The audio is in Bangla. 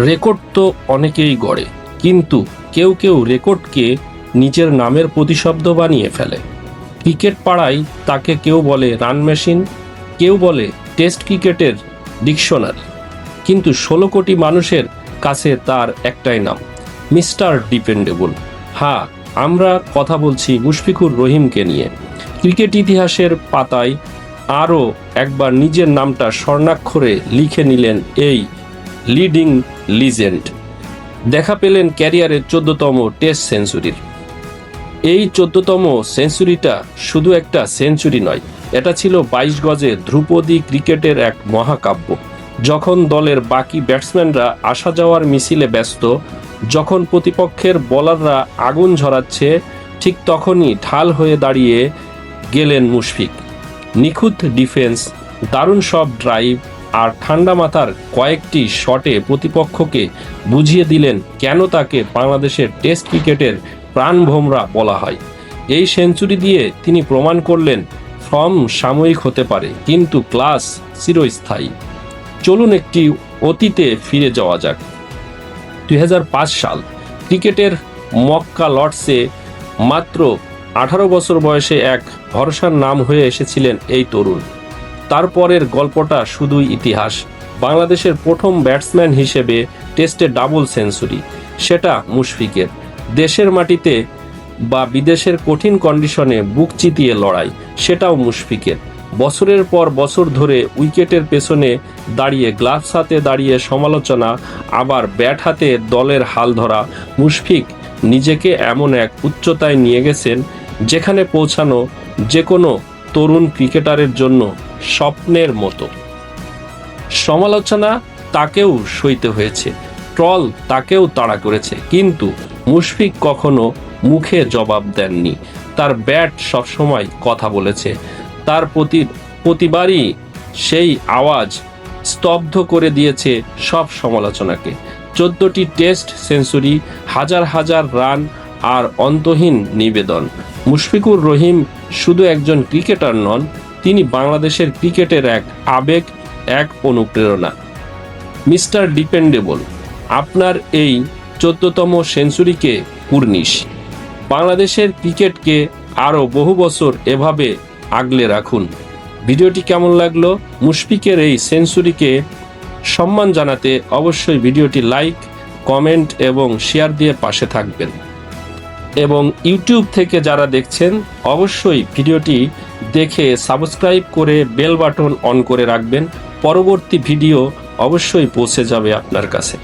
রেকর্ড তো অনেকেই গড়ে, কিন্তু কেউ কেউ রেকর্ডকে নিজের নামের প্রতিশব্দ বানিয়ে ফেলে। ক্রিকেট পাড়ায় তাকে কেউ বলে রান মেশিন, কেউ বলে টেস্ট ক্রিকেটের ডিকশনারি, কিন্তু 16 কোটি মানুষের কাছে তার একটাই নাম, মিস্টার ডিপেন্ডেবল। হ্যাঁ, আমরা কথা বলছি মুশফিকুর রহিমকে নিয়ে। ক্রিকেট ইতিহাসের পাতায় আরও একবার নিজের নামটা স্বর্ণাক্ষরে লিখে নিলেন এই লিডিং লিজেন্ড। দেখা পেলেন ক্যারিয়ারের 14তম টেস্ট সেঞ্চুরির। এই 14তম সেঞ্চুরিটা শুধু একটা সেঞ্চুরি নয়, এটা ছিল 22 গজে ধ্রুপদী ক্রিকেটের এক মহাকাব্য। যখন দলের বাকি ব্যাটসম্যানরা আসা যাওয়ার মিছিলে ব্যস্ত, যখন প্রতিপক্ষের বোলাররা আগুন ঝরাচ্ছে, ঠিক তখনই ঢাল হয়ে দাঁড়িয়ে গেলেন মুশফিক। নিখুঁত ডিফেন্স, দারুণ সব ড্রাইভ আর ঠান্ডা মাথার কয়েকটি শটে প্রতিপক্ষকে বুঝিয়ে দিলেন কেন তাকে বাংলাদেশের টেস্ট ক্রিকেটের প্রাণভোমরা বলা হয়। এই সেঞ্চুরি দিয়ে তিনি প্রমাণ করলেন ফর্ম সাময়িক হতে পারে, কিন্তু ক্লাস চিরস্থায়ী। চলুন একটি অতীতে ফিরে যাওয়া যাক। 2005 সাল, ক্রিকেটের মক্কা লর্ডসে মাত্র 18 বছর বয়সে এক ভরসার নাম হয়ে এসেছিলেন এই তরুণ। তারপরের গল্পটা শুধুই ইতিহাস। বাংলাদেশের প্রথম ব্যাটসম্যান হিসেবে টেস্টে ডাবল সেঞ্চুরি, সেটা মুশফিকের। দেশের মাটিতে বা বিদেশের কঠিন কন্ডিশনে বুক চিতিয়ে লড়াই, সেটাও মুশফিকের। বছরের পর বছর ধরে উইকেটের পেছনে দাঁড়িয়ে, গ্লাভস হাতে দাঁড়িয়ে সমালোচনা, আবার ব্যাট হাতে দলের হাল ধরা, মুশফিক নিজেকে এমন এক উচ্চতায় নিয়ে গেছেন যেখানে পৌঁছানো যে কোনো তরুণ ক্রিকেটারের জন্য স্বপ্নের মতো। সমালোচনা তাকেও সইতে হয়েছে, ট্রল তাকেও তাড়া করেছে, কিন্তু মুশফিক কখনো মুখে জবাব দেননি। তার ব্যাট সবসময় কথা বলেছে। তার প্রতিবারই সেই আওয়াজ স্তব্ধ করে দিয়েছে সব সমালোচনাকে। 14টি টেস্ট সেঞ্চুরি, হাজার হাজার রান আর অন্তহীন নিবেদন। মুশফিকুর রহিম শুধু একজন ক্রিকেটার নন, তিনি বাংলাদেশের ক্রিকেটের এক আবেগ, এক অনুপ্রেরণা। মিস্টার ডিপেন্ডেবল, আপনার এই 14তম সেঞ্চুরিকে কুর্নিশ। বাংলাদেশের ক্রিকেটকে আরও বহু বছর এভাবে আগলে রাখুন। ভিডিওটি কেমন লাগলো? মুশফিকের এই সেঞ্চুরিকে সম্মান জানাতে অবশ্যই ভিডিওটি লাইক, কমেন্ট এবং শেয়ার দিয়ে পাশে থাকবেন। এবং ইউটিউব থেকে যারা দেখছেন, অবশ্যই ভিডিওটি দেখে সাবস্ক্রাইব করে বেল বাটন অন করে রাখবেন। পরবর্তী ভিডিও অবশ্যই পৌঁছে যাবে আপনার কাছে।